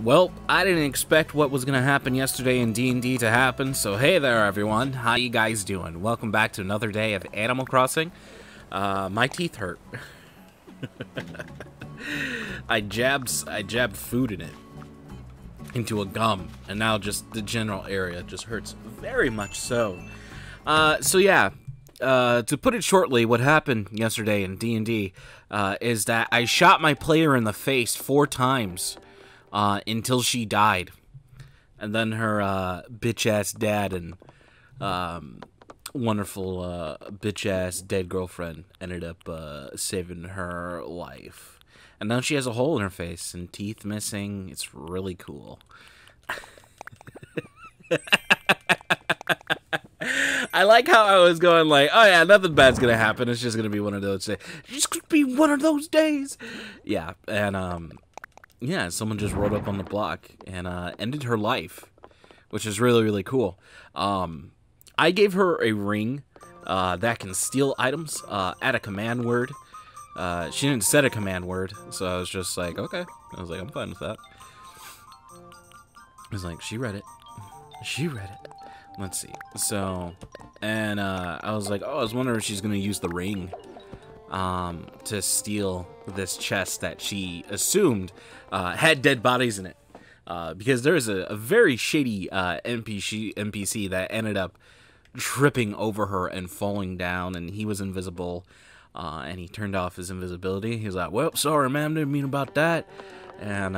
Well, I didn't expect what was going to happen yesterday in D&D to happen, so hey there everyone, how you guys doing? Welcome back to another day of Animal Crossing. My teeth hurt. I jabbed food in it, into a gum, and now just the general area just hurts very much so. To put it shortly, what happened yesterday in D&D is that I shot my player in the face 4 times. Until she died. And then her bitch-ass dad and wonderful bitch-ass dead girlfriend ended up saving her life. And now she has a hole in her face and teeth missing. It's really cool. I like how I was going like, oh yeah, nothing bad's gonna happen. It's just gonna be one of those days. It's just gonna be one of those days. Yeah, and yeah, someone just rolled up on the block and ended her life, which is really, really cool. I gave her a ring that can steal items at a command word. She didn't set a command word, so I was just like, okay. I was like, I'm fine with that. I was like, she read it. She read it. Let's see. So, and I was like, oh, I was wondering if she's going to use the ring to steal this chest that she assumed had dead bodies in it, because there's a very shady NPC that ended up tripping over her and falling down, and he was invisible, and he turned off his invisibility. He was like, well, sorry ma'am, didn't mean about that. And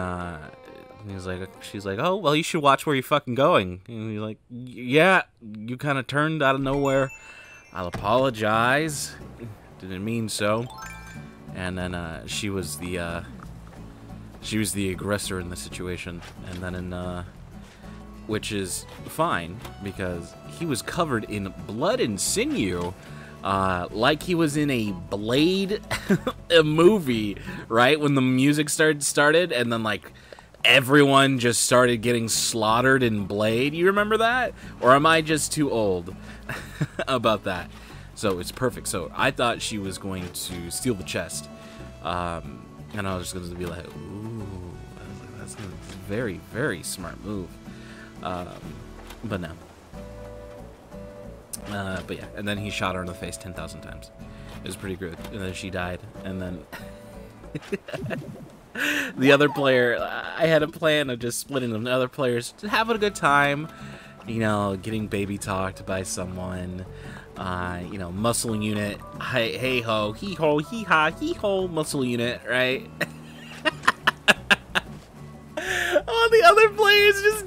she's like, oh, well, you should watch where you're fucking going. And he's like, yeah, you kind of turned out of nowhere. I'll apologize. Didn't mean so. And then she was the aggressor in the situation, and then which is fine because he was covered in blood and sinew, like he was in a Blade a movie, right? When the music started, and then like everyone just started getting slaughtered in Blade. You remember that? Or am I just too old about that? So it's perfect. So I thought she was going to steal the chest. And I was just going to be like, ooh, that's a very, very smart move. But no. But yeah, and then he shot her in the face 10,000 times. It was pretty good. And then she died. And then the other player, I had a plan of just splitting them. The other players having a good time, you know, getting baby talked by someone. You know, muscle unit, hey ho, hee ho, hee ha, hee ho, muscle unit, right? Oh, the other players just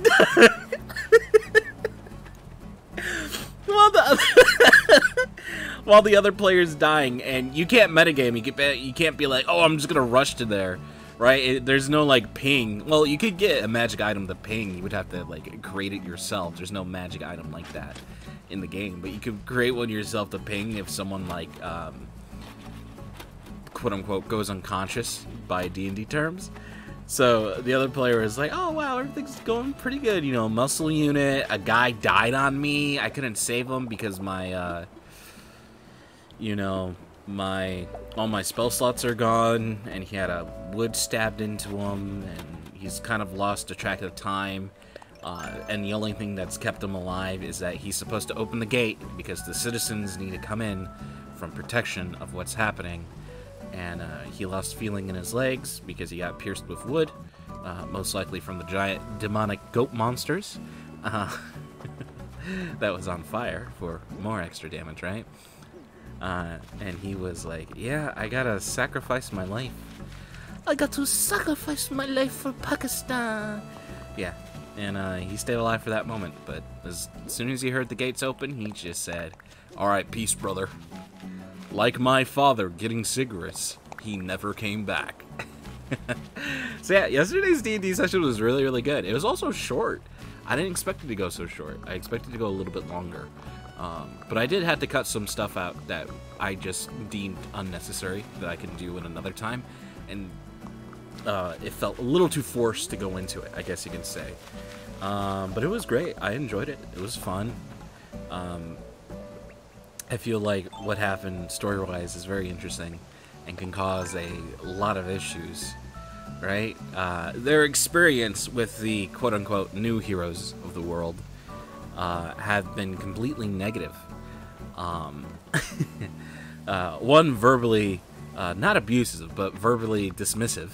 while the other player's dying, and you can't metagame. You can't be like, oh, I'm just gonna rush to there, right? There's no like ping. Well, you could get a magic item to ping. You would have to like create it yourself. There's no magic item like that in the game, but you could create one yourself to ping if someone like quote-unquote goes unconscious by D&D terms. So the other player is like, oh wow, everything's going pretty good, you know, muscle unit, a guy died on me, I couldn't save him because my you know, all my spell slots are gone, and he had a wood stabbed into him, and he's kind of lost a track of time. And the only thing that's kept him alive is that he's supposed to open the gate because the citizens need to come in from protection of what's happening. And he lost feeling in his legs because he got pierced with wood, most likely from the giant demonic goat monsters that was on fire for more extra damage, right? And he was like, yeah, I gotta sacrifice my life. I got to sacrifice my life for Pakistan. Yeah. And he stayed alive for that moment, but as soon as he heard the gates open, he just said, alright, peace, brother. Like my father getting cigarettes, he never came back. So yeah, yesterday's D&D session was really, really good. It was also short. I didn't expect it to go so short. I expected it to go a little bit longer. But I did have to cut some stuff out that I just deemed unnecessary that I can do in another time. And it felt a little too forced to go into it, I guess you can say. But it was great. I enjoyed it. It was fun. I feel like what happened story-wise is very interesting and can cause a lot of issues right? Their experience with the quote-unquote new heroes of the world have been completely negative. One verbally, not abusive, but verbally dismissive,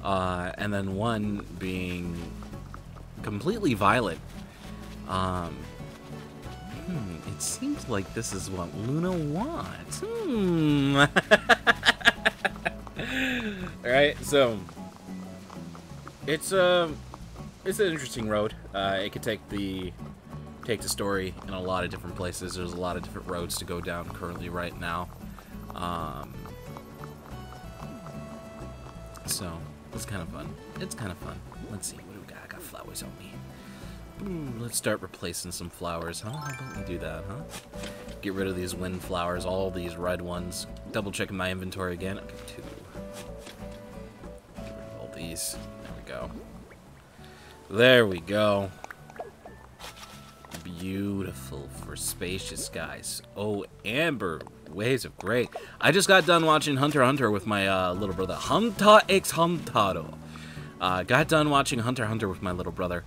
and then one being completely violent. It seems like this is what Luna wants. Alright, so it's an interesting road. It could take the story in a lot of different places. There's a lot of different roads to go down currently right now. So it's kind of fun. It's kind of fun. Let's see, what do we got? I got flowers on me. Let's start replacing some flowers, huh? How about we do that, huh? Get rid of these wind flowers, all these red ones. Double checking my inventory again. Okay, 2. Get rid of all these. There we go. There we go. Beautiful for spacious skies. Oh, amber waves of gray. I just got done watching Hunter x Hunter with my little brother. Hunter x Huntaro. Got done watching Hunter x Hunter with my little brother.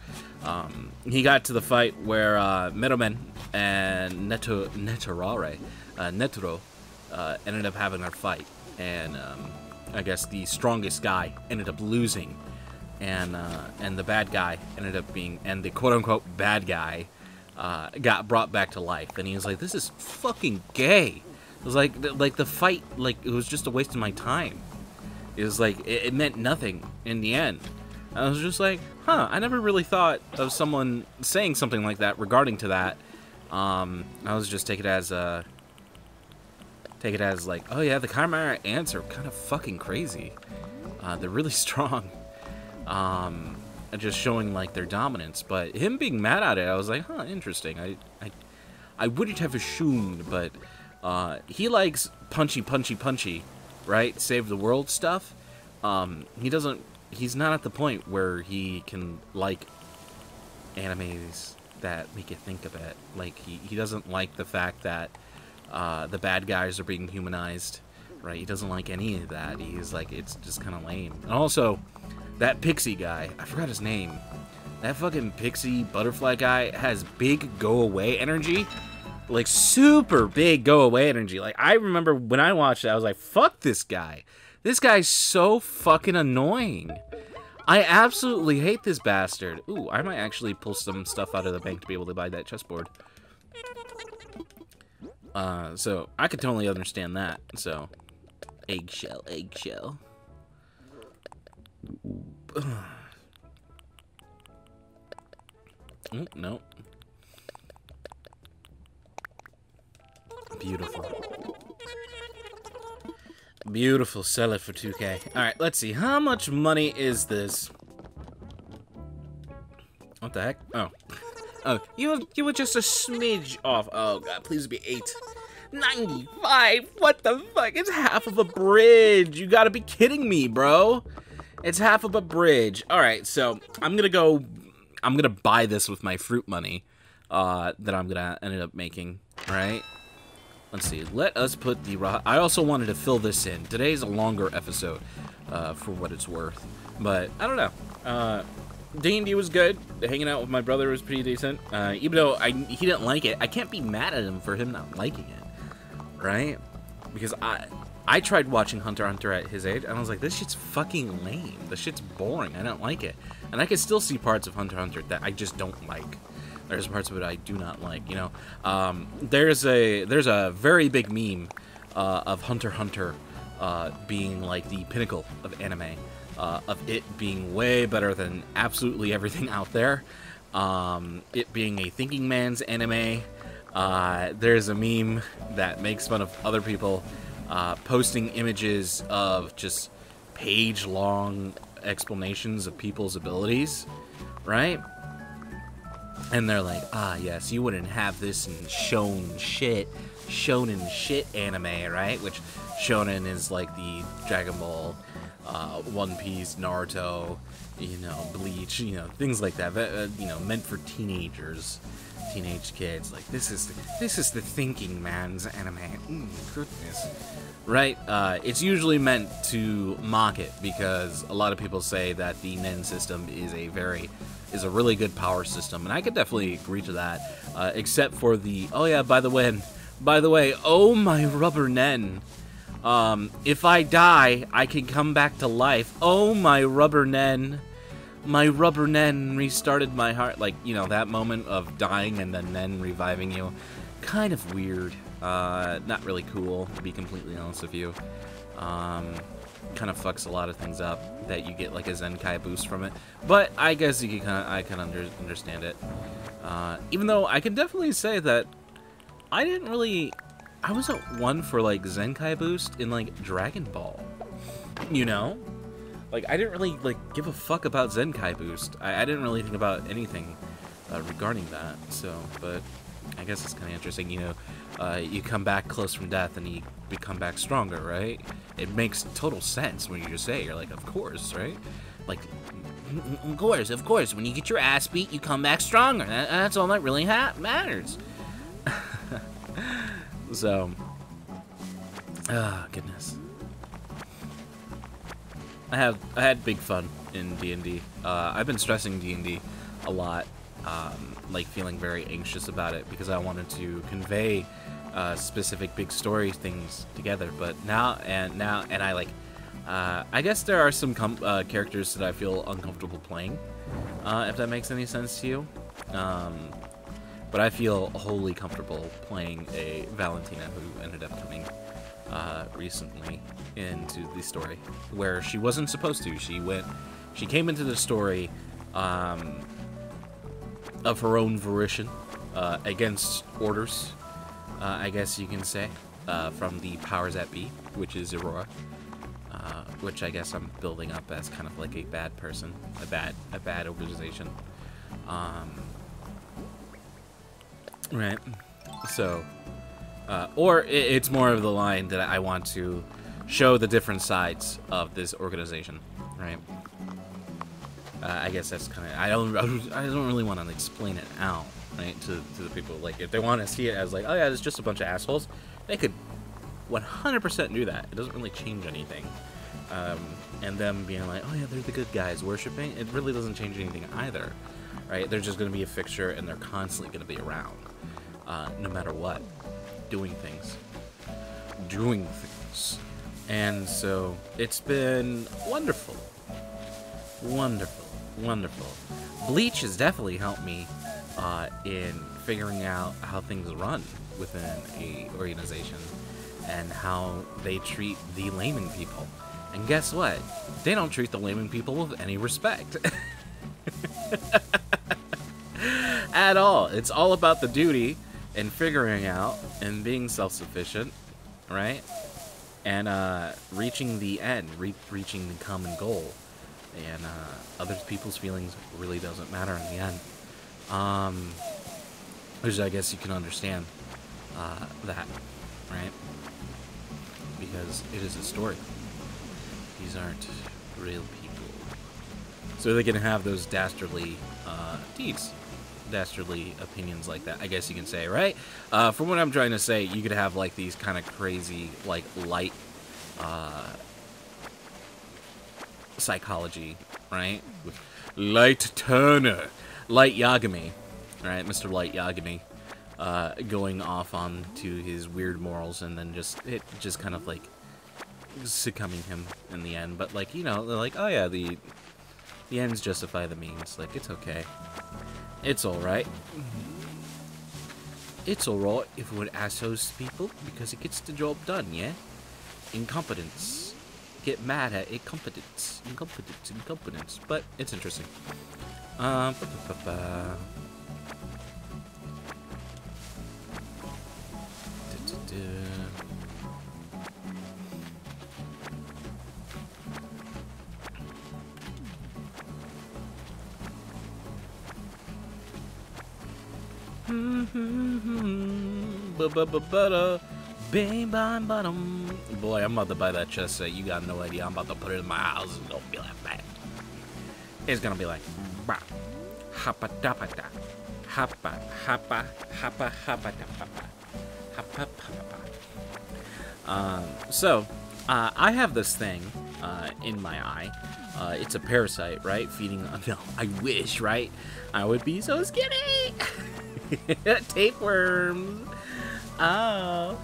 He got to the fight where Merumen and Netero ended up having their fight, and I guess the strongest guy ended up losing, and the bad guy ended up being, and the quote-unquote bad guy got brought back to life, and he was like, "This is fucking gay." It was like the fight, like it was just a waste of my time. It was like it meant nothing in the end. I was just like, huh, I never really thought of someone saying something like that regarding to that. I was just take it as like, oh yeah, the Chimera ants are kind of fucking crazy. They're really strong. Just showing like their dominance, but him being mad at it, I was like, huh, interesting. I wouldn't have assumed, but he likes punchy, right? Save the world stuff. He's not at the point where he can like animes that make you think of it. Like he doesn't like the fact that the bad guys are being humanized, right? He doesn't like any of that. He's like, it's just kind of lame. And also, that pixie guy, I forgot his name. That fucking pixie butterfly guy has big go away energy. Like super big go away energy. Like I remember when I watched it, I was like, fuck this guy. This guy's so fucking annoying. I absolutely hate this bastard. Ooh, I might actually pull some stuff out of the bank to be able to buy that chessboard. So I could totally understand that. So eggshell. Oh, no. Beautiful, sell it for 2K. Alright, let's see. How much money is this? What the heck? Oh. Oh, you were just a smidge off. Oh, God, please be 8. 95? What the fuck? It's half of a bridge. You gotta be kidding me, bro. It's half of a bridge. Alright, so I'm gonna buy this with my fruit money that I'm gonna end up making, right? Let's see. Let us put the raw. I also wanted to fill this in. Today's a longer episode, for what it's worth. But I don't know. D&D was good. Hanging out with my brother was pretty decent. Even though he didn't like it, I can't be mad at him for him not liking it, right? Because I tried watching Hunter x Hunter at his age, and I was like, this shit's fucking lame. This shit's boring. I don't like it. And I can still see parts of Hunter x Hunter that I just don't like. There's parts of it I do not like, you know. There's a very big meme of Hunter x Hunter being like the pinnacle of anime, of it being way better than absolutely everything out there. It being a thinking man's anime. There's a meme that makes fun of other people posting images of just page-long explanations of people's abilities, right? And they're like, ah, yes, you wouldn't have this in shonen shit anime, right? Which shonen is like the Dragon Ball, One Piece, Naruto, you know, Bleach, you know, things like that. You know, meant for teenagers teenage kids. Like, this is the thinking man's anime. Goodness. Right? It's usually meant to mock it because a lot of people say that the Nen system is a really good power system, and I could definitely agree to that. Except for the by the way, oh my rubber Nen. If I die, I can come back to life. Oh my rubber Nen. My rubber Nen restarted my heart. Like, you know, that moment of dying and then Nen reviving you. Kind of weird. Not really cool, to be completely honest with you. Kind of fucks a lot of things up that you get like a Zenkai boost from it. But I guess you can I can understand it. Even though I can definitely say that I wasn't one for like Zenkai boost in like Dragon Ball. You know? Like, I didn't really, like, give a fuck about Zenkai Boost. I didn't really think about anything regarding that, so, but I guess it's kind of interesting, you know, you come back close from death and you become back stronger, right? It makes total sense when you just say it. You're like, of course, right? Like, of course, when you get your ass beat, you come back stronger. That's all that really matters. So, goodness. I had big fun in D&D. I've been stressing D&D a lot, like feeling very anxious about it because I wanted to convey specific big story things together. But now I like, I guess there are some characters that I feel uncomfortable playing, if that makes any sense to you. But I feel wholly comfortable playing a Valentina who ended up coming recently into the story where she wasn't supposed to. She came into the story of her own volition, against orders, I guess you can say, from the powers that be, which is Aurora, which I guess I'm building up as kind of like a bad person, a bad organization, right? So. Or it's more of the line that I want to show the different sides of this organization, right? I guess that's kind of I don't really want to explain it out, right, to the people. Like, if they want to see it as like, oh yeah, it's just a bunch of assholes, they could 100% do that. It doesn't really change anything. And them being like, oh yeah, they're the good guys worshiping, it really doesn't change anything either, right? They're just going to be a fixture, and they're constantly going to be around, no matter what. Doing things. And so it's been wonderful. Bleach has definitely helped me in figuring out how things run within a organization and how they treat the layman people. And guess what? They don't treat the layman people with any respect. At all. It's all about the duty and figuring out and being self-sufficient, right? And reaching the end, reaching the common goal. And other people's feelings really doesn't matter in the end. Which I guess you can understand that, right? Because it is a story. These aren't real people. So they can have those dastardly deeds. Dastardly opinions like that, I guess you can say, right? From what I'm trying to say, you could have like these kind of crazy, like light psychology, right? With Light Turner, Light Yagami, right? Mr. Light Yagami, going off on to his weird morals, and then just kind of like succumbing him in the end. But like, you know, they're like, oh yeah, the ends justify the means. Like, it's okay. It's alright. It's alright if we would assholes people because it gets the job done, yeah? Incompetence. Get mad at incompetence. Incompetence. But it's interesting. Boy, I'm about to buy that chest set. You got no idea. I'm about to put it in my house. It's gonna be like that. It's gonna be like, bah. Hapa dapata. Hapa, hapa, hapa, hapa, dapapa. Hapa, hapa. So, I have this thing in my eye. It's a parasite, right? Feeding. No, I wish, right? I would be so skinny. Tapeworms. Oh.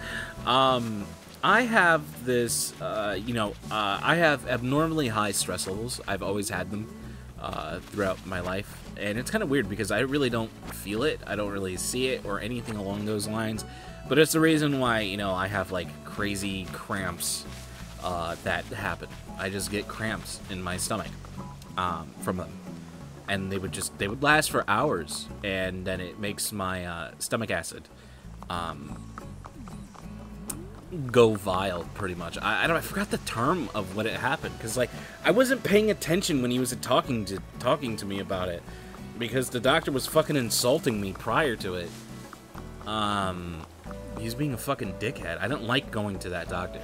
I have this. I have abnormally high stress levels. I've always had them throughout my life, and it's kind of weird because I really don't feel it. I don't really see it or anything along those lines. But it's the reason why, I have like crazy cramps that happen. I just get cramps in my stomach from them, and they would last for hours, and then it makes my stomach acid go vile, pretty much. I forgot the term of what it happened, because like I wasn't paying attention when he was talking to me about it, because the doctor was fucking insulting me prior to it. He's being a fucking dickhead. I don't like going to that doctor.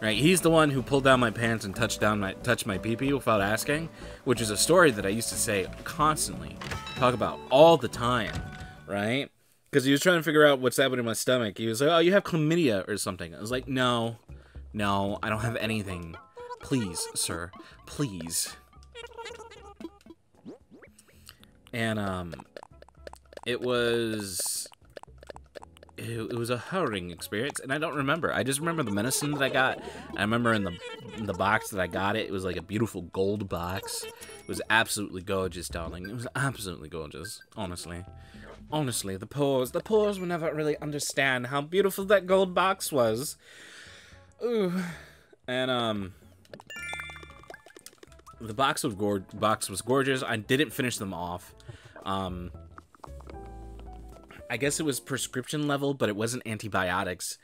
Right? He's the one who pulled down my pants and touched my pee-pee without asking, which is a story that I used to say constantly, talk about all the time, right? Because he was trying to figure out what's happening in my stomach. He was like, "Oh, you have chlamydia or something." I was like, "No, I don't have anything. Please, sir, please." And it was a harrowing experience, and I don't remember. I just remember the medicine that I got. I remember in the box that I got it. It was like a beautiful gold box. It was absolutely gorgeous, darling. It was absolutely gorgeous, honestly. Honestly, the poors will never really understand how beautiful that gold box was. Ooh. And the box was gorgeous. I didn't finish them off. I guess it was prescription level, but it wasn't antibiotics.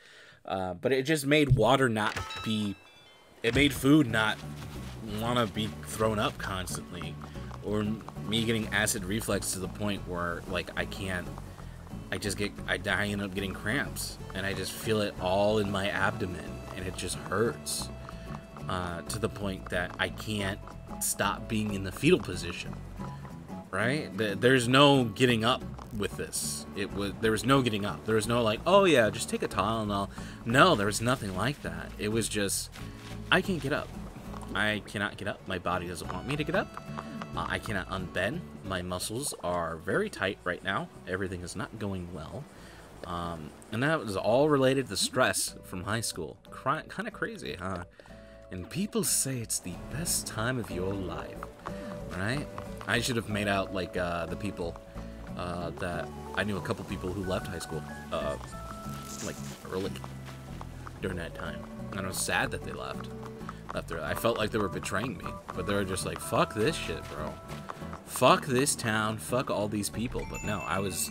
But it just made it made food not want to be thrown up constantly. Or me getting acid reflux to the point where, like, I end up getting cramps. And I just feel it all in my abdomen. And it just hurts. To the point that I can't stop being in the fetal position. Right? There's no getting up with this. There was no getting up. There was no like, oh yeah, just take a Tylenol. No, there was nothing like that. It was just, I can't get up. I cannot get up. My body doesn't want me to get up. I cannot unbend. My muscles are very tight right now. Everything is not going well. And that was all related to stress from high school. Kind of crazy, huh? And people say it's the best time of your life, right? I should have made out like the people that I knew a couple people who left high school like early during that time, and I was sad that they left. I felt like they were betraying me, but they were just like, "Fuck this shit, bro. Fuck this town. Fuck all these people." But no, I was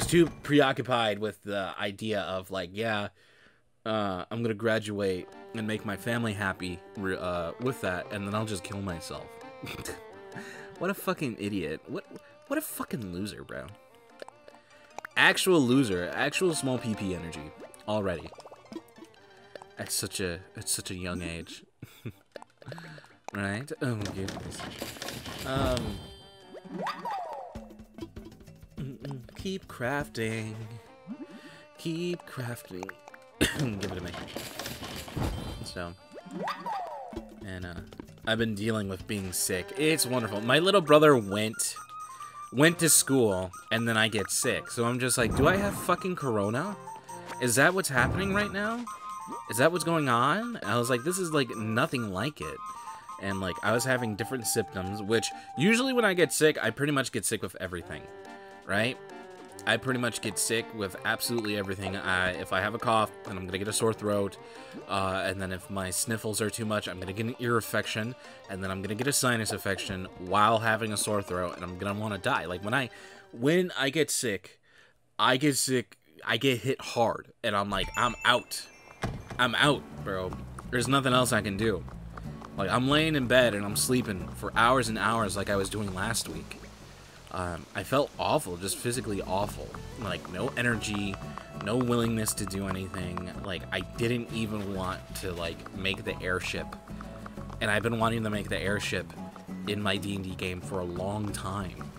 too preoccupied with the idea of like, yeah, I'm gonna graduate and make my family happy with that, and then I'll just kill myself. What a fucking idiot. What a fucking loser, bro. Actual loser. Actual small PP energy. Already. At such a young age. Right? Oh goodness. Keep crafting. Keep crafting. Give it to me. So. And I've been dealing with being sick. It's wonderful. My little brother went to school, and then I get sick. So I'm just like, do I have fucking corona? Is that what's happening right now? Is that what's going on? I was like, this is like nothing like it. And like, I was having different symptoms, which usually when I get sick, I pretty much get sick with everything, right? I pretty much get sick with absolutely everything. If I have a cough, then I'm gonna get a sore throat, and then if my sniffles are too much, I'm gonna get an ear infection, and then I'm gonna get a sinus infection while having a sore throat, and I'm gonna want to die. Like when I get sick, I get hit hard, and I'm like, I'm out, bro. There's nothing else I can do. Like I'm laying in bed and I'm sleeping for hours and hours, like I was doing last week. I felt awful, just physically awful. Like, no energy, no willingness to do anything. Like, I didn't even want to, like, make the airship. And I've been wanting to make the airship in my D&D game for a long time.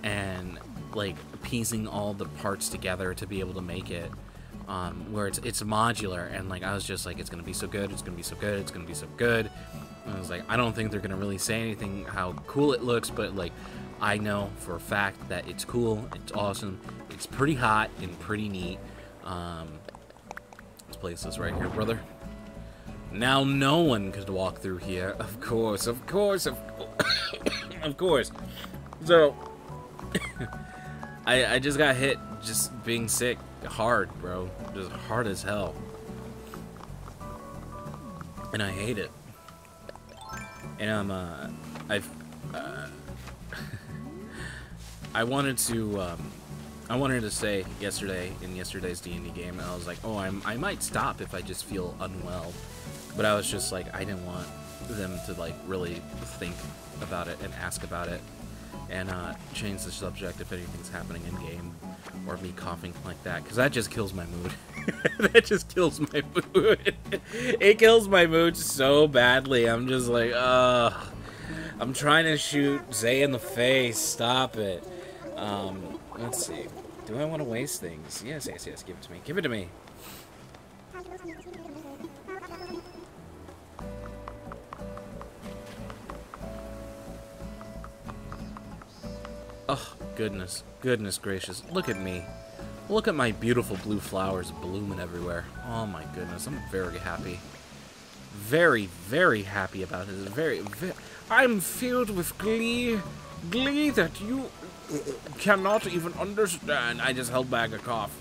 and like piecing all the parts together to be able to make it where it's modular, and like I was just like, it's gonna be so good, it's gonna be so good, it's gonna be so good. And I was like, I don't think they're gonna really say anything how cool it looks, but like I know for a fact that it's cool, it's awesome, it's pretty hot and pretty neat. Let's place this right here, brother. Now no one could walk through here. Of course, of course, of course. So I just got hit just being sick hard, bro. Just hard as hell. And I hate it. And I wanted to say yesterday in yesterday's D&D game, and I was like, oh, I might stop if I just feel unwell. But I was just like, I didn't want them to like really think about it and ask about it, and change the subject if anything's happening in game, or me coughing like that, because that just kills my mood. That just kills my mood. It kills my mood so badly. I'm just like, I'm trying to shoot Zay in the face. Stop it. Let's see. Do I want to waste things? Yes, yes, yes. Give it to me. Give it to me. Oh, goodness. Goodness gracious. Look at me. Look at my beautiful blue flowers blooming everywhere. Oh my goodness. I'm very happy. Very, very happy about this. I'm filled with glee. Glee that you cannot even understand. I just held back a cough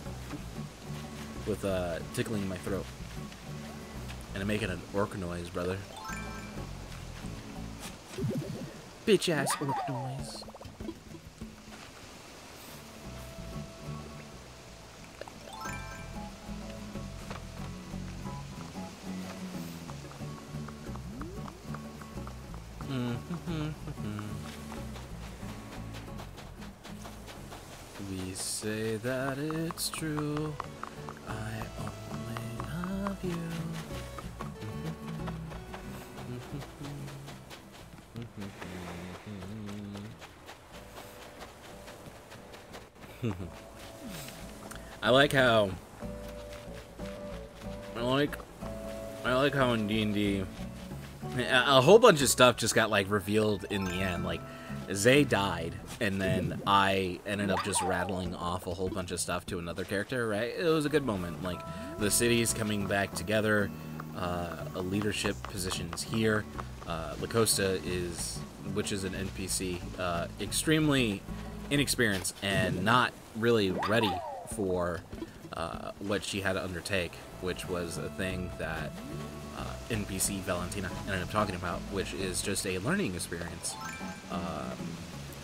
with tickling my throat. And I'm making an orc noise, brother. Bitch ass orc noise. We say that it's true. I only love you. I like how in D&D a whole bunch of stuff just got like revealed in the end. Like Zay died, and then I ended up just rattling off a whole bunch of stuff to another character, right? It was a good moment. Like the city's coming back together, a leadership position is here. Lacosta which is an NPC, extremely inexperienced and not really ready for what she had to undertake, which was a thing that NPC Valentina ended up talking about, which is just a learning experience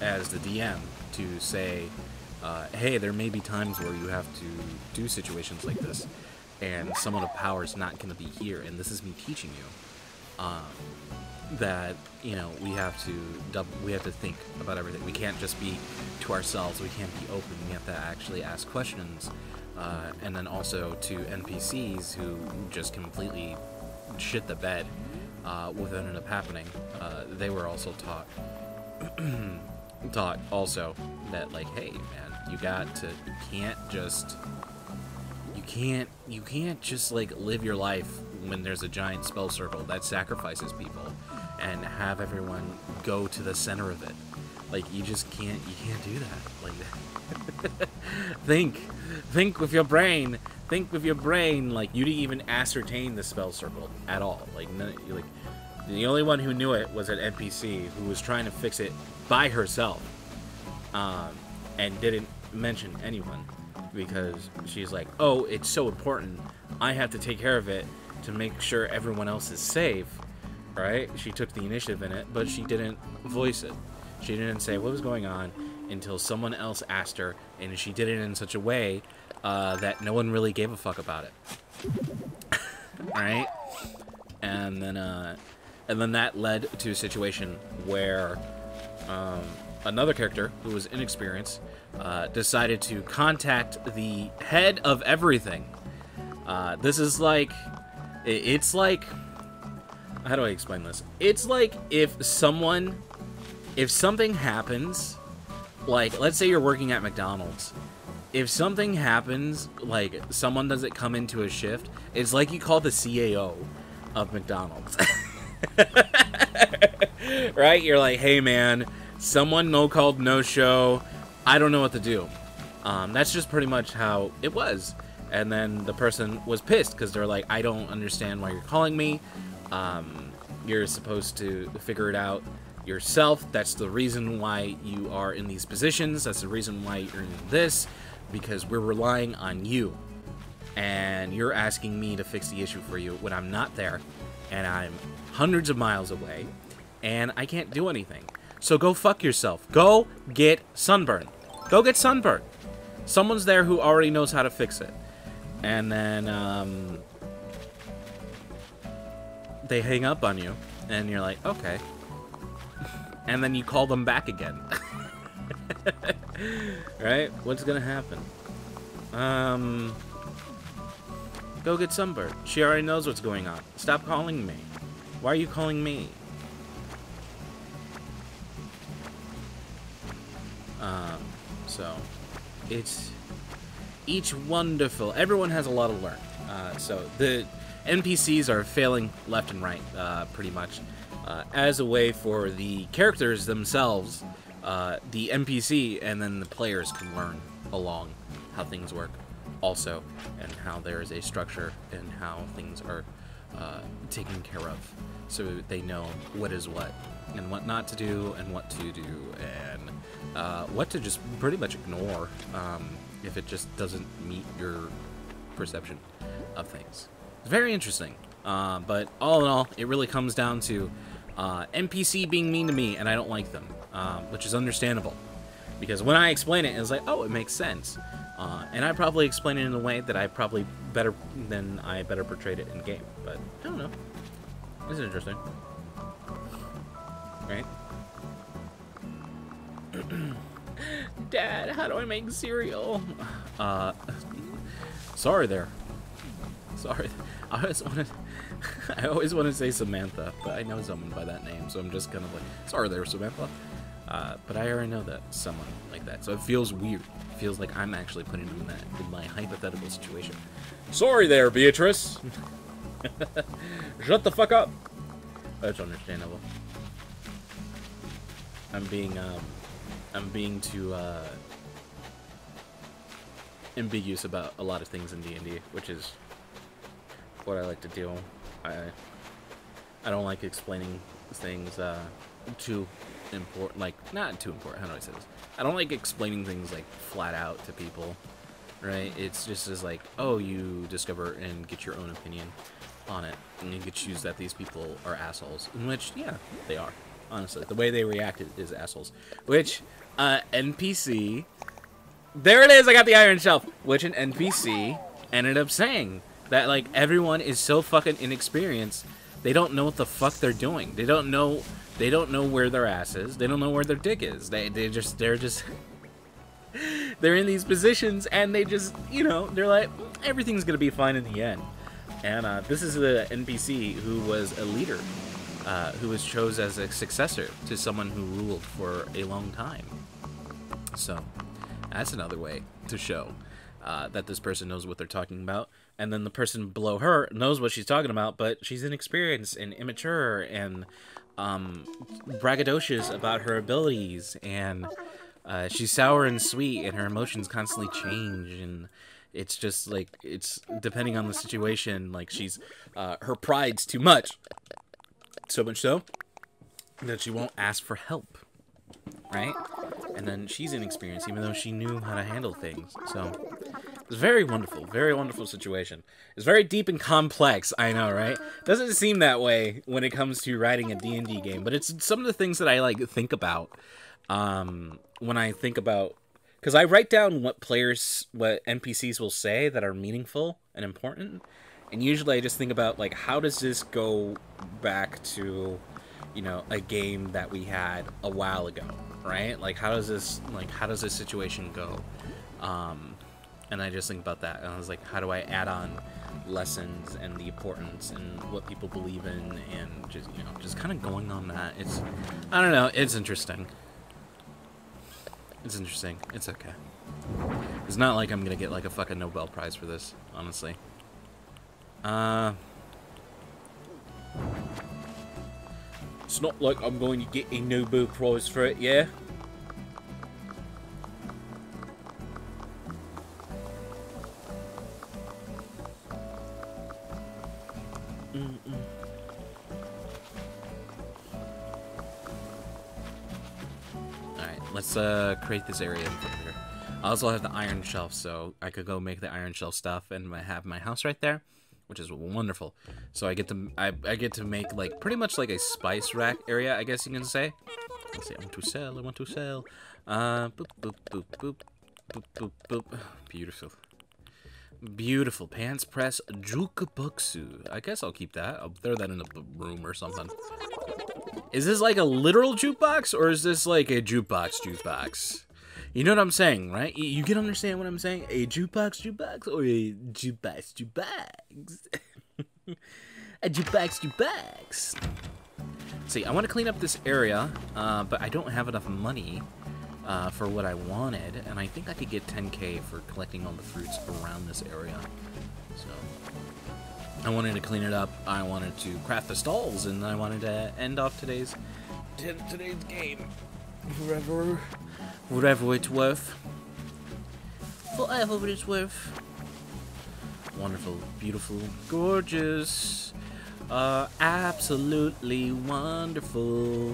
as the DM to say, hey, there may be times where you have to do situations like this, and someone of power is not going to be here, and this is me teaching you that, you know, we have to think about everything. We can't just be to ourselves. We can't be open. We have to actually ask questions, and then also to NPCs who just completely shit the bed with what ended up happening. They were also taught also that, like, hey man, you can't just like live your life when there's a giant spell circle that sacrifices people and have everyone go to the center of it. Like, you can't do that. Like, think with your brain. Think with your brain. Like, you didn't even ascertain the spell circle at all. Like, the only one who knew it was an NPC who was trying to fix it by herself, and didn't mention anyone because she's like, oh, it's so important. I have to take care of it to make sure everyone else is safe. Right? She took the initiative in it, but she didn't voice it. She didn't say what was going on until someone else asked her, and she did it in such a way that no one really gave a fuck about it. Right? And then that led to a situation where another character who was inexperienced decided to contact the head of everything. This is like, it's like, how do I explain this? It's like if something happens Like, let's say you're working at McDonald's. If something happens, like, someone doesn't come into a shift, it's like you call the CAO of McDonald's. Right? You're like, hey, man, someone no-called, no-show. I don't know what to do. That's just pretty much how it was. And then the person was pissed because they're like, I don't understand why you're calling me. You're supposed to figure it out yourself. That's the reason why you are in these positions. That's the reason why you're in this. Because we're relying on you. And you're asking me to fix the issue for you when I'm not there. And I'm hundreds of miles away. And I can't do anything. So go fuck yourself. Go get sunburned. Go get sunburned. Someone's there who already knows how to fix it. And then, they hang up on you. And you're like, okay. And then you call them back again. Right? What's gonna happen? Go get sunburned. She already knows what's going on. Stop calling me. Why are you calling me? So, it's each wonderful. Everyone has a lot to learn. So the NPCs are failing left and right, pretty much, as a way for the characters themselves, the NPC, and then the players can learn along how things work, also, and how there is a structure and how things are taken care of, so they know what is what and what not to do and what to do and what to just pretty much ignore if it just doesn't meet your perception of things. It's very interesting, but all in all, it really comes down to NPC being mean to me, and I don't like them, which is understandable, because when I explain it, it's like, oh, it makes sense, and I probably explain it in a way that I probably better portrayed it in game, but I don't know. It's interesting, right? Dad, how do I make cereal? Sorry there. Sorry. I always want to say Samantha, but I know someone by that name, so I'm just kind of like, sorry there, Samantha. But I already know that someone like that, so it feels weird. It feels like I'm actually putting him in my hypothetical situation. Sorry there, Beatrice. Shut the fuck up. That's understandable. I'm being too ambiguous about a lot of things in D&D, which is what I like to do. I don't like explaining things too important, like, not too important, how do I say this? I don't like explaining things, like, flat out to people, right? It's just as like, oh, you discover and get your own opinion on it, and you can choose that these people are assholes, in which, yeah, they are, honestly. The way they reacted is assholes. Which, NPC, there it is, I got the iron shelf, which an NPC ended up saying. That, like, everyone is so fucking inexperienced, they don't know what the fuck they're doing. They don't know where their ass is. They don't know where their dick is. They're in these positions, and they just, you know, they're like, everything's gonna be fine in the end. And, this is the NPC who was a leader, who was chosen as a successor to someone who ruled for a long time. So, that's another way to show that this person knows what they're talking about. And then the person below her knows what she's talking about, but she's inexperienced and immature and braggadocious about her abilities. And she's sour and sweet, and her emotions constantly change. And it's just like, it's depending on the situation, like she's, her pride's too much. So much so that she won't ask for help, right? And then she's inexperienced, even though she knew how to handle things. So it's very wonderful situation. It's very deep and complex, I know, right? Doesn't seem that way when it comes to writing a D&D game, but it's some of the things that I like think about when I think about, because I write down what NPCs will say that are meaningful and important, and usually I just think about, like, how does this go back to, you know, a game that we had a while ago, right? Like, how does this situation go? And I just think about that, and I was like, how do I add on lessons and the importance and what people believe in, and just, you know, just kind of going on that. It's, I don't know, it's interesting. It's interesting. It's okay. It's not like I'm gonna get like a fucking Nobel Prize for this, honestly. It's not like I'm going to get a Nobel Prize for it, yeah? Alright, let's create this area in front of here. I also have the iron shelf, so I could go make the iron shelf stuff and have my house right there, which is wonderful. So I get to I get to make like pretty much like a spice rack area, I guess you can say. Let's see, I want to sell, I want to sell. Boop, boop, boop, boop, boop, boop, boop. Beautiful. Beautiful. Pants press jukeboxu. I guess I'll keep that. I'll throw that in the room or something. Is this like a literal jukebox, or is this like a jukebox? You know what I'm saying, right? You can understand what I'm saying? A jukebox, or a jukebox? A jukebox. See, I want to clean up this area, but I don't have enough money for what I wanted, and I think I could get 10K for collecting all the fruits around this area. So I wanted to clean it up. I wanted to craft the stalls, and I wanted to end off today's game. Whatever it's worth. Whatever it's worth. Wonderful, beautiful, gorgeous. Absolutely wonderful.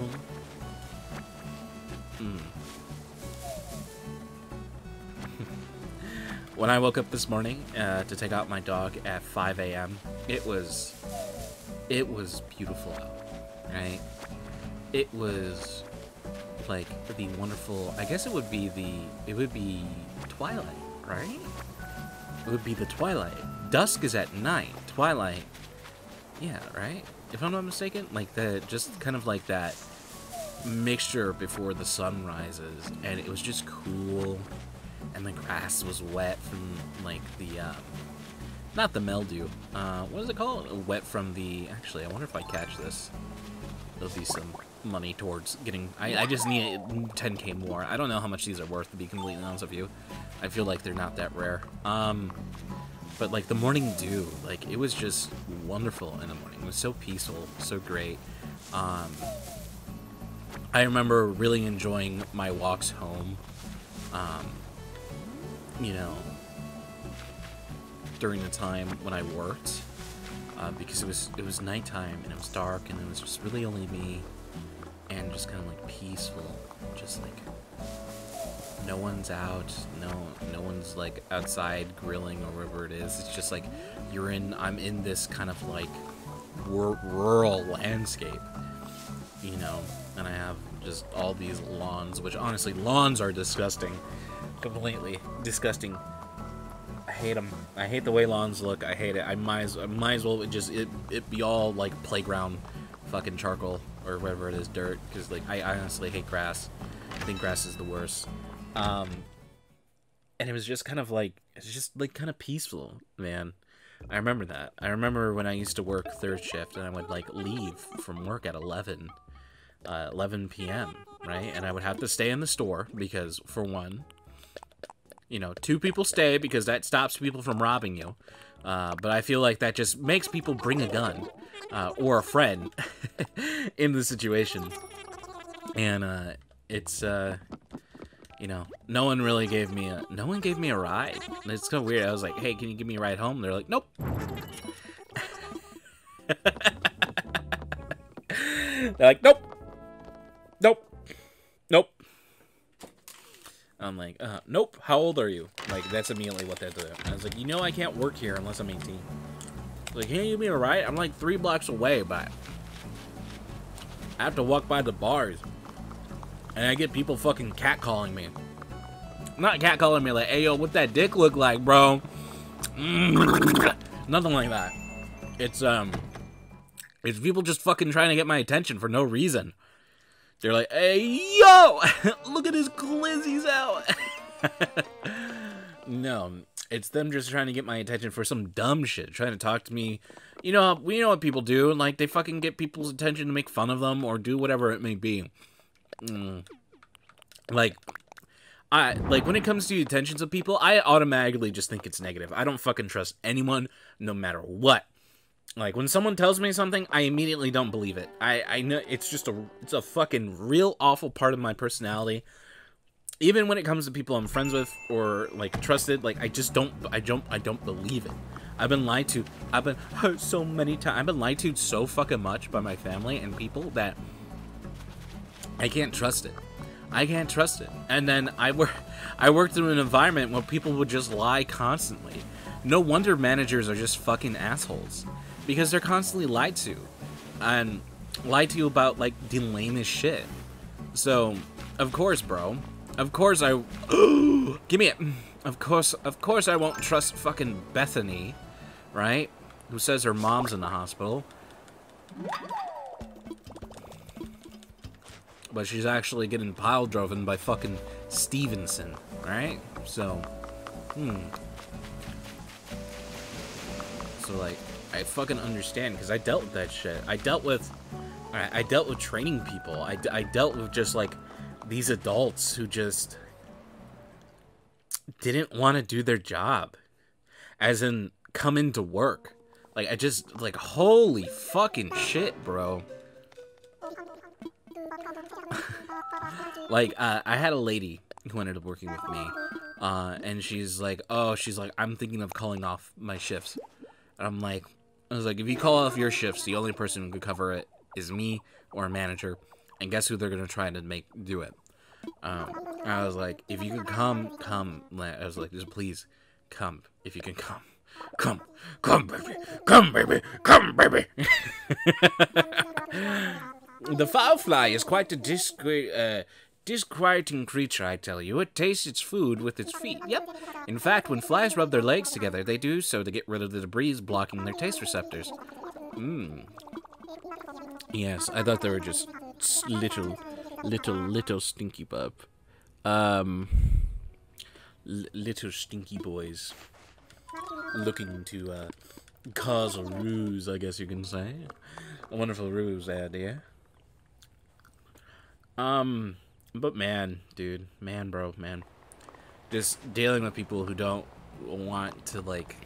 When I woke up this morning to take out my dog at 5 a.m., it was beautiful out, right? It was like the wonderful, I guess it would be twilight, right? It would be the twilight. Dusk is at night. Twilight, yeah, right? If I'm not mistaken, like just kind of like that mixture before the sun rises, and it was just cool. And the grass was wet from, like, the, not the mildew. What is it called? Wet from the, actually, I wonder if I catch this. There'll be some money towards getting, I just need 10K more. I don't know how much these are worth, to be completely honest with you. I feel like they're not that rare. But, like, the morning dew, like, it was just wonderful in the morning. It was so peaceful, so great. I remember really enjoying my walks home. You know, during the time when I worked, because it was nighttime and it was dark and it was just really only me, and just kind of like peaceful, just like no one's out, no one's like outside grilling or whatever it is. It's just like I'm in this kind of like rural landscape, you know, and I have just all these lawns, which honestly lawns are disgusting. Completely disgusting. I hate them. I hate the way lawns look. I hate it. I might as well it be all like playground fucking charcoal or whatever it is, dirt, because like I honestly hate grass. I think grass is the worst. And it was just kind of like, it's just like kind of peaceful, man. I remember that. I remember when I used to work third shift and I would like leave from work at 11 p.m., right? And I would have to stay in the store because, for one, you know, 2 people stay because that stops people from robbing you. But I feel like that just makes people bring a gun or a friend in the situation. And it's you know, no one gave me a ride. It's so weird. I was like, hey, can you give me a ride home? They're like, nope. They're like, nope. Nope. I'm like, nope, how old are you? Like, that's immediately what they're doing. I was like, you know I can't work here unless I'm 18. Like, can you give me a ride? I'm like 3 blocks away, but I have to walk by the bars. And I get people fucking catcalling me. Not catcalling me like, hey, yo, what that dick look like, bro? Nothing like that. It's people just fucking trying to get my attention for no reason. They're like, hey, yo, look at his glizzies out. No, it's them just trying to get my attention for some dumb shit, trying to talk to me. You know, we know what people do, and like they fucking get people's attention to make fun of them or do whatever it may be. Like, like, when it comes to the attentions of people, I automatically just think it's negative. I don't fucking trust anyone, no matter what. Like, when someone tells me something, I immediately don't believe it. I know it's just it's a fucking real awful part of my personality. Even when it comes to people I'm friends with or like trusted, like I don't believe it. I've been lied to. I've been hurt so many times. I've been lied to so fucking much by my family and people that I can't trust it. I can't trust it. And then I worked in an environment where people would just lie constantly. No wonder managers are just fucking assholes. Because they're constantly lied to. And lied to you about, like, the lamest shit. So, of course, bro. Of course I... Give me it. Of course I won't trust fucking Bethany. Right? Who says her mom's in the hospital. But she's actually getting pile-driven by fucking Stevenson. Right? So, So, like... I fucking understand, because I dealt with that shit. I dealt with training people. I dealt with just, like, these adults who just didn't want to do their job. As in, come into work. Like, I just, like, holy fucking shit, bro. Like, I had a lady who ended up working with me. And she's like, I'm thinking of calling off my shifts. And I'm like, I was like, if you call off your shifts, the only person who could cover it is me or a manager. And guess who they're going to try to do it? I was like, if you could come. I was like, just please, come. If you can come. Come, baby. Come, baby. Come, baby. The firefly is quite a disquieting creature, I tell you. It tastes its food with its feet. Yep. In fact, when flies rub their legs together, they do so to get rid of the debris blocking their taste receptors. Yes, I thought they were just little stinky bub. Little stinky boys. Looking to, cause a ruse, I guess you can say. A wonderful ruse, dear. But man, dude, man, just dealing with people who don't want to, like,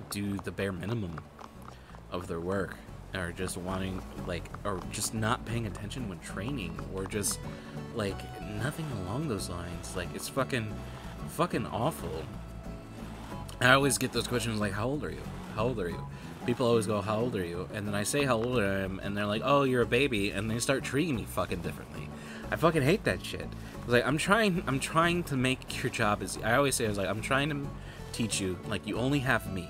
do the bare minimum of their work, or just wanting, like, or just not paying attention when training, or just, like, nothing along those lines. Like, it's fucking awful. I always get those questions like, how old are you? How old are you? People always go, how old are you? And then I say how old I am, and they're like, oh, you're a baby, and they start treating me fucking differently. I fucking hate that shit. Like, I'm trying to make your job as... I always say, I'm trying to teach you, like, you only have me.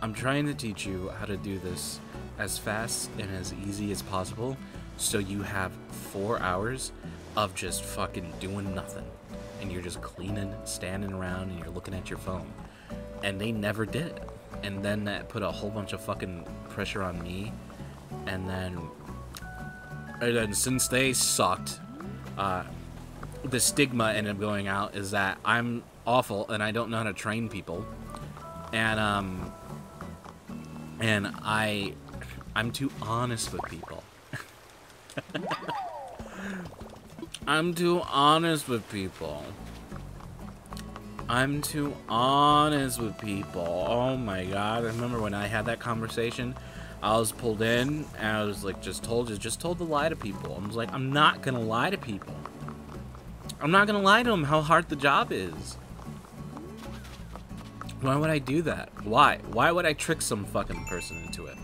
I'm trying to teach you how to do this as fast and as easy as possible, so you have 4 hours of just fucking doing nothing. And you're just cleaning, standing around, and you're looking at your phone. And they never did it. And then that put a whole bunch of fucking pressure on me. And then since they sucked, the stigma ended up going out is that I'm awful and I don't know how to train people. And I'm too honest with people. I'm too honest with people. I'm too honest with people. Oh my god. I remember when I had that conversation, I was pulled in and I was like just told to lie to people. I was like, I'm not gonna lie to people. I'm not gonna lie to them how hard the job is. Why would I do that? Why? Why would I trick some fucking person into it?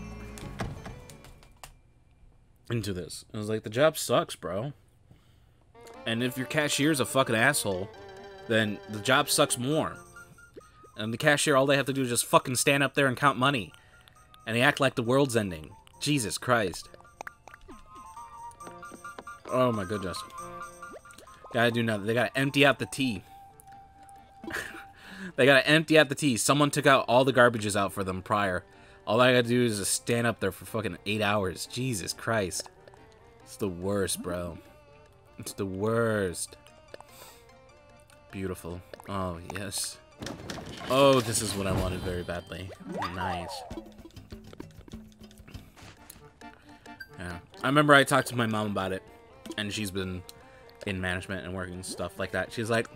Into this. I was like, the job sucks, bro. And if your cashier's a fucking asshole, then the job sucks more. And the cashier, all they have to do is just fucking stand up there and count money. And they act like the world's ending. Jesus Christ. Oh my goodness. Gotta do nothing. They gotta empty out the tea. They gotta empty out the tea. Someone took out all the garbages out for them prior. All I gotta do is just stand up there for fucking 8 hours. Jesus Christ. It's the worst, bro. It's the worst. Beautiful. Oh, yes. Oh, this is what I wanted very badly. Nice. Yeah. I remember I talked to my mom about it, and she's been in management and working stuff like that. She's like,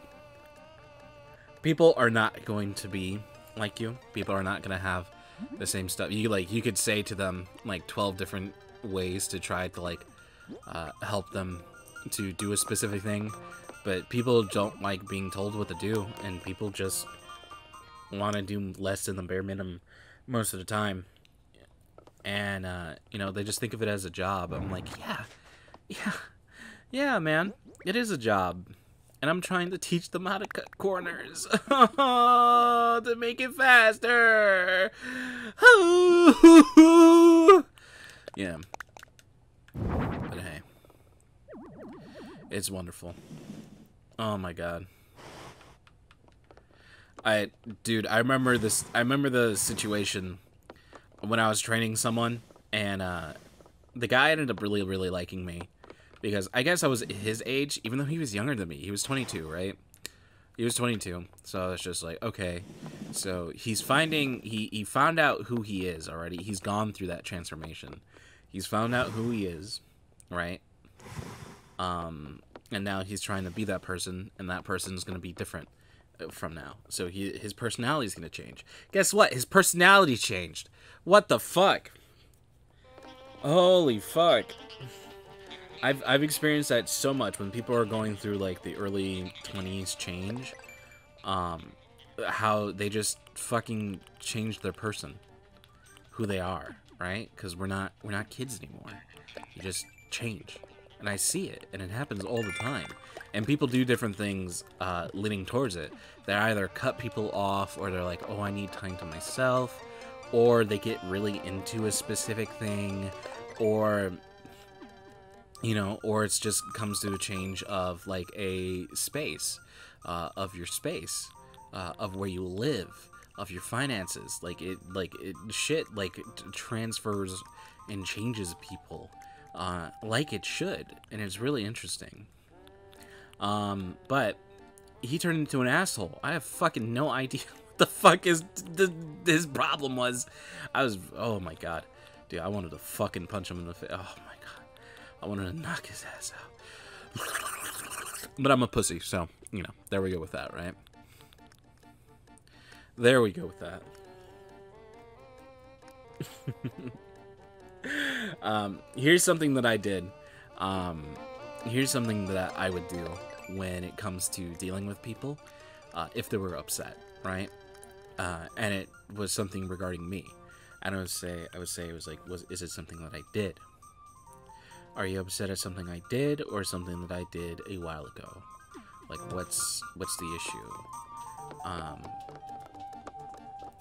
people are not going to be like you. People are not going to have the same stuff. You could say to them like 12 different ways to try to like help them to do a specific thing, but people don't like being told what to do, and people just want to do less than the bare minimum most of the time. And you know, they just think of it as a job. I'm like, yeah, man, it is a job. And I'm trying to teach them how to cut corners to make it faster. Yeah. But hey, it's wonderful. Oh my god. Dude, I remember this. I remember the situation when I was training someone, and the guy ended up really, really liking me. Because I guess I was his age, even though he was younger than me. He was 22, right? He was 22. So I was just like, okay. So he's finding... He found out who he is already. He's gone through that transformation. He's found out who he is, right? And now he's trying to be that person, and that person's going to be different from now. So his personality's going to change. Guess what? His personality changed. What the fuck? Holy fuck. I've experienced that so much when people are going through like the early 20s change, how they just fucking change their person, who they are, right? Because we're not kids anymore. You just change, and I see it, and it happens all the time. And people do different things leading towards it. They either cut people off, or they're like, oh, I need time to myself, or they get really into a specific thing, or you know, or it's just comes to a change of like a space, of your space, of where you live, of your finances. Shit transfers and changes people, like it should, and it's really interesting. But he turned into an asshole. I have fucking no idea what the fuck his problem was. Oh my god, dude, I wanted to fucking punch him in the face. Oh my god. I wanted to knock his ass out. But I'm a pussy, so, you know, there we go with that, right? There we go with that. Here's something that I did. Here's something that I would do when it comes to dealing with people, if they were upset, right? And it was something regarding me. And I would say it was like, is it something that I did? Are you upset at something I did, or something that I did a while ago? Like, what's the issue?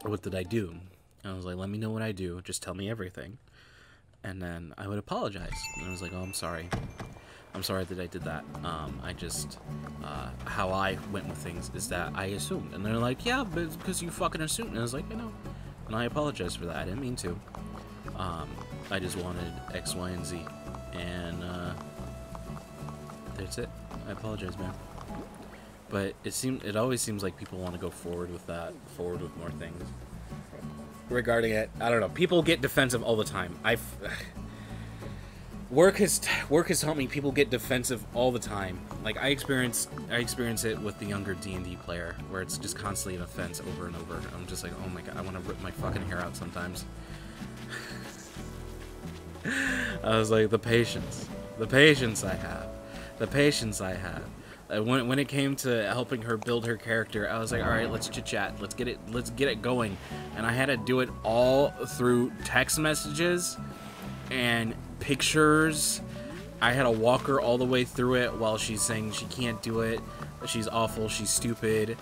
What did I do? And I was like, let me know what I do. Just tell me everything. And then I would apologize. And I was like, oh, I'm sorry. I'm sorry that I did that. I just, how I went with things is that I assumed. And they're like, yeah, but it's because you fucking assumed. And I was like, I know. And I apologize for that. I didn't mean to. I just wanted X, Y, and Z. And that's it. I apologize, man. But it always seems like people want to go forward with more things regarding it. I don't know. People get defensive all the time. Work has taught me people get defensive all the time. Like I experience it with the younger D&D player, where it's just constantly an offense over and over. I'm just like, oh my god, I want to rip my fucking hair out sometimes. I was like, the patience I have. When it came to helping her build her character, I was like, all right, let's chit chat, let's get it going, and I had to do it all through text messages and pictures. I had to walk her all the way through it while she's saying she can't do it, she's awful, she's stupid,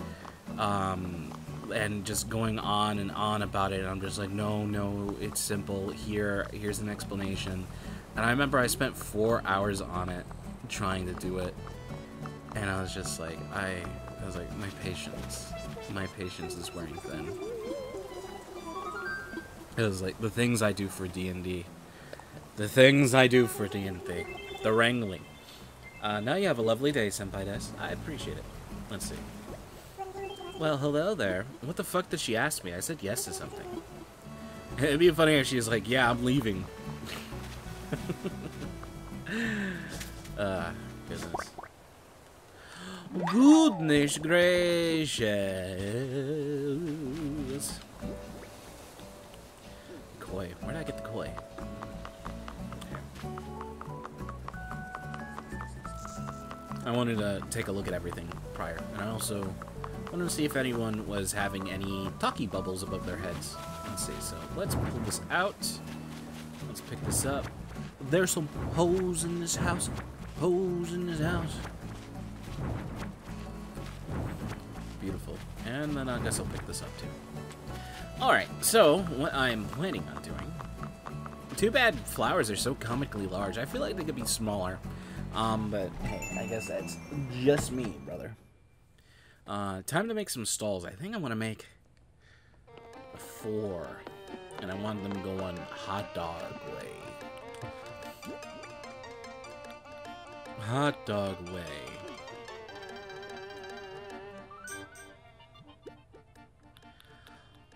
and just going on and on about it. And I'm just like, no, it's simple. Here's an explanation. And I remember I spent 4 hours on it, trying to do it. And I was just like, I was like, my patience is wearing thin. It was like, the things I do for D&D. The wrangling. Now you have a lovely day, Senpai Des. I appreciate it. Let's see. Well, hello there. What the fuck did she ask me? I said yes to something. It'd be funny if she's like, yeah, I'm leaving. Goodness. Goodness gracious. Koi. Where did I get the koi? I wanted to take a look at everything prior, and I also wanted to see if anyone was having any talkie bubbles above their heads. Let's see, so let's pull this out. Let's pick this up. There's some hoes in this house. Hoes in this house. Beautiful. And then I guess I'll pick this up too. Alright, so what I'm planning on doing. Too bad flowers are so comically large. I feel like they could be smaller. But hey, I guess that's just me, brother. Time to make some stalls. I think I want to make 4. And I want them going hot dog way. Hot dog way.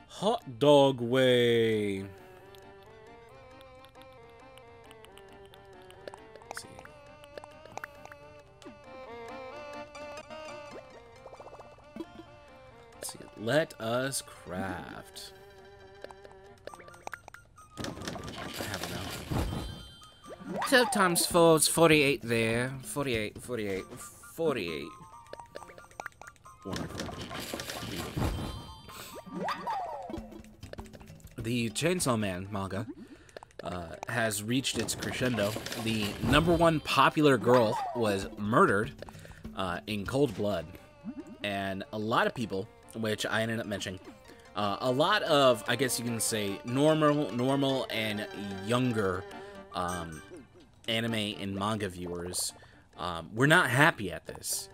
Hot dog way. Let's see. Let's see. Let us craft. I have enough. 12 times 4 is 48 there. 48, 48, 48. Wonderful. The Chainsaw Man manga has reached its crescendo. The #1 popular girl was murdered in cold blood. And a lot of people, which I ended up mentioning, a lot of, I guess you can say, normal and younger anime and manga viewers were not happy at this.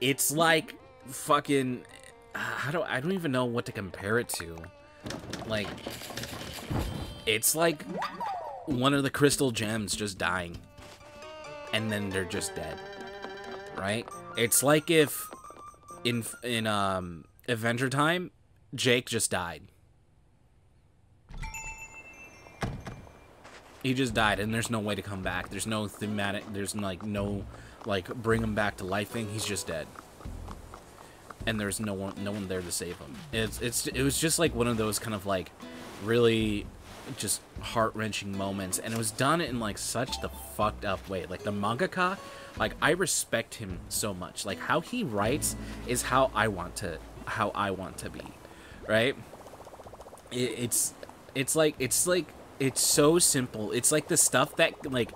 It's like fucking, I don't even know what to compare it to. Like, it's like one of the crystal gems just dying, and then they're just dead, right? It's like if in Adventure Time, Jake just died. He just died, and there's no way to come back. There's no thematic. There's like no bring him back to life thing. He's just dead. And there's no one there to save him. It was just like one of those kind of like really just heart-wrenching moments, and it was done in like such the fucked up way. Like the mangaka, like I respect him so much. Like how he writes is how I want to be, right? It's so simple. It's like the stuff that like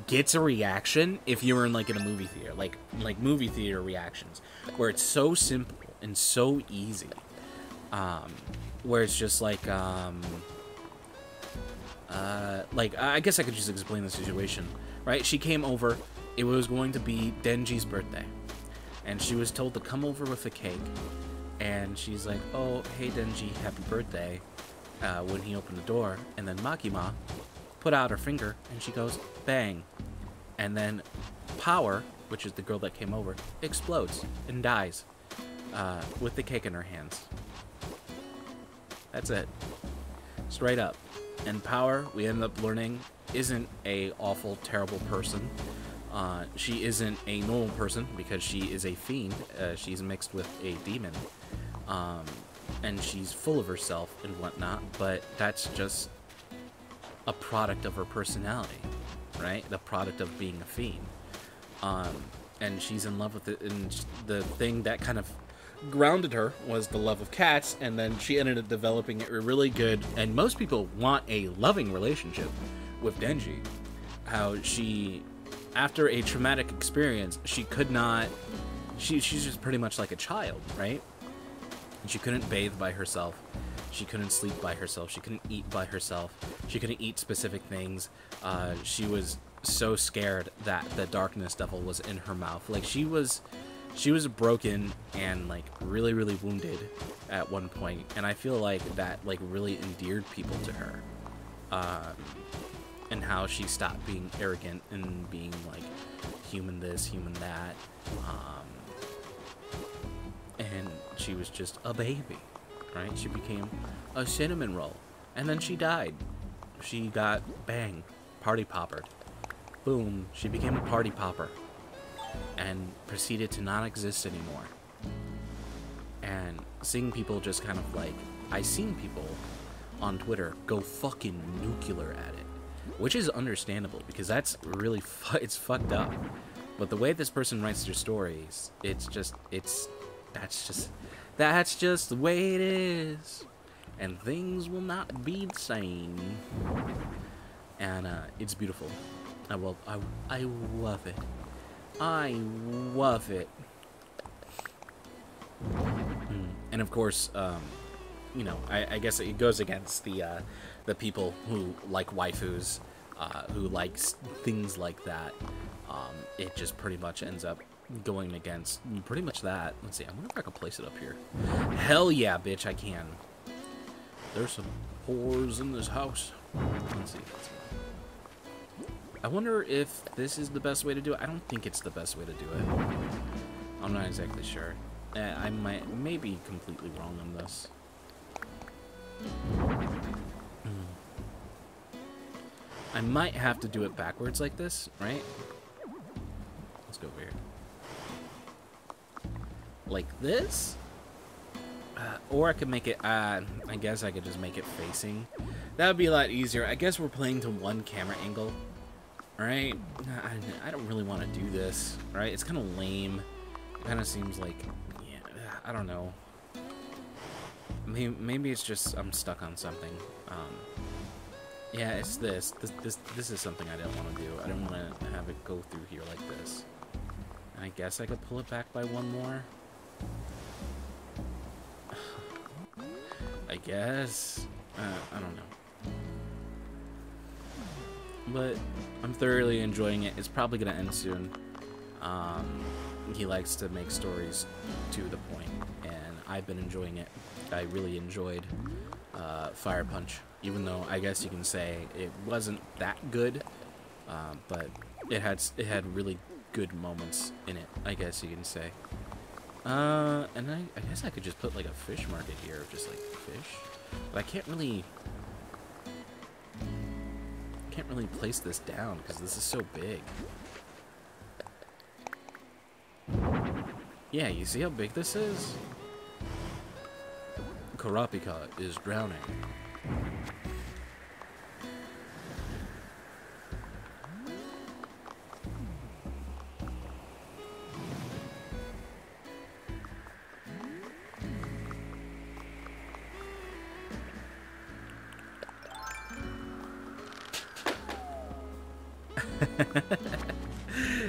gets a reaction if you were in like in a movie theater, like movie theater reactions, where it's so simple and so easy, where it's just like I guess I could just explain the situation, right? She came over, it was going to be Denji's birthday, and she was told to come over with a cake, and she's like, oh hey Denji, happy birthday, when he opened the door, and then Makima put out her finger, and she goes, bang. And then Power, which is the girl that came over, explodes and dies with the cake in her hands. That's it. Straight up. And Power, we end up learning, isn't a awful, terrible person. She isn't a normal person because she is a fiend. She's mixed with a demon. And she's full of herself and whatnot, but that's just a product of her personality, right? The product of being a fiend. And she's in love with it, and the thing that kind of grounded her was the love of cats, and then she ended up developing a really good, and most people want a loving relationship with Denji. How she, after a traumatic experience, she could not, she's just pretty much like a child, right? And she couldn't bathe by herself. She couldn't sleep by herself. She couldn't eat by herself. She couldn't eat specific things. She was so scared that the darkness devil was in her mouth. Like she was broken and like really, really wounded at one point. And I feel like that like really endeared people to her. And how she stopped being arrogant and being like human this, human that. And she was just a baby. Right? She became a cinnamon roll. And then she died. She got, bang, party poppered. Boom, she became a party popper. and proceeded to not exist anymore. And seeing people just kind of like, I seen people on Twitter go fucking nuclear at it, which is understandable because that's really it's fucked up. But the way this person writes their stories, that's just the way it is, and things will not be the same. And it's beautiful. I love it. I love it. And of course, you know, I guess it goes against the people who like waifus, who likes things like that. It just pretty much ends up going against pretty much that. Let's see, I wonder if I can place it up here. Hell yeah, bitch, I can. There's some whores in this house. Let's see. I wonder if this is the best way to do it. I don't think it's the best way to do it. I'm not exactly sure. I may be completely wrong on this. I might have to do it backwards like this, right? Let's go over here. Like this? Or I could make it, I guess I could just make it facing. That would be a lot easier. I guess we're playing to one camera angle, right? I don't really want to do this, right? It's kind of lame. It kind of seems like, yeah, I don't know. Maybe it's just I'm stuck on something. Yeah, it's this. This is something I don't want to do. I don't want to have it go through here like this. And I guess I could pull it back by one more. I guess. I don't know. But I'm thoroughly enjoying it. It's probably going to end soon. He likes to make stories to the point, and I've been enjoying it. I really enjoyed Fire Punch, even though I guess you can say it wasn't that good, but it had really good moments in it, I guess you can say. And I guess I could just put like a fish market here, just like fish, but I can't really place this down because this is so big. Yeah, you see how big this is? Karapika is drowning.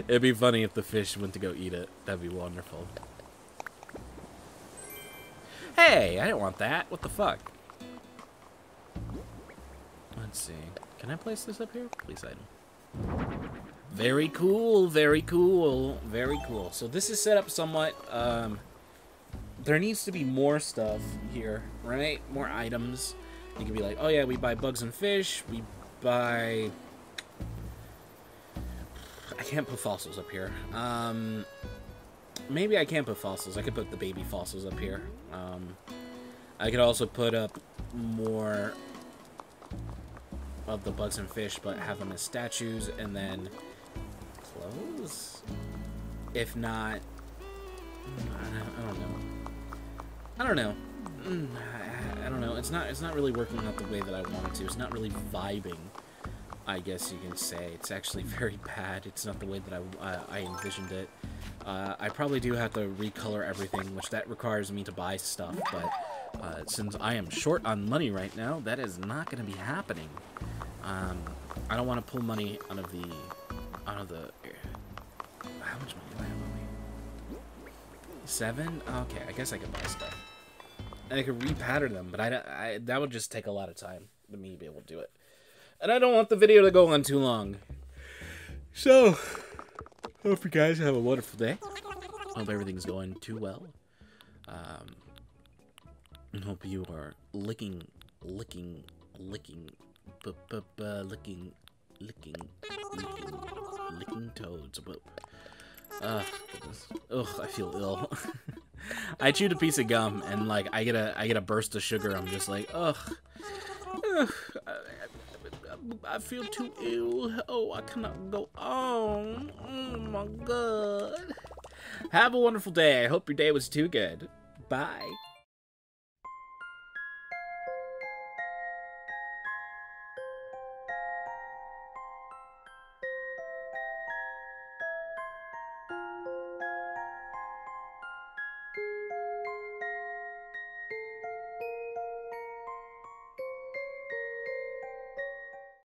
It'd be funny if the fish went to go eat it. That'd be wonderful. Hey, I didn't want that. What the fuck? Let's see. Can I place this up here? Please item. Very cool, very cool, very cool. So this is set up somewhat. There needs to be more stuff here, right? More items. You can be like, oh yeah, we buy bugs and fish. We buy... I can't put fossils up here. Maybe I can't put fossils. I could put the baby fossils up here. I could also put up more of the bugs and fish, but have them as statues, and then clothes? If not... I don't know. I don't know. I don't know. It's not really working out the way that I want it to. It's not really vibing, I guess you can say. It's actually very bad. It's not the way that I envisioned it. I probably do have to recolor everything, which that requires me to buy stuff, but since I am short on money right now, that is not going to be happening. I don't want to pull money out of the... How much money do I have on me? 7? Okay, I guess I could buy stuff. And I could repattern them, but that would just take a lot of time for me to be able to do it. And I don't want the video to go on too long. So, hope you guys have a wonderful day. Hope everything's going too well. And hope you are licking toads. Ugh, I feel ill. I chewed a piece of gum and like I get a burst of sugar. I'm just like, ugh. I feel too ill. Oh, I cannot go on. Oh my god. Have a wonderful day. I hope your day was too good. Bye.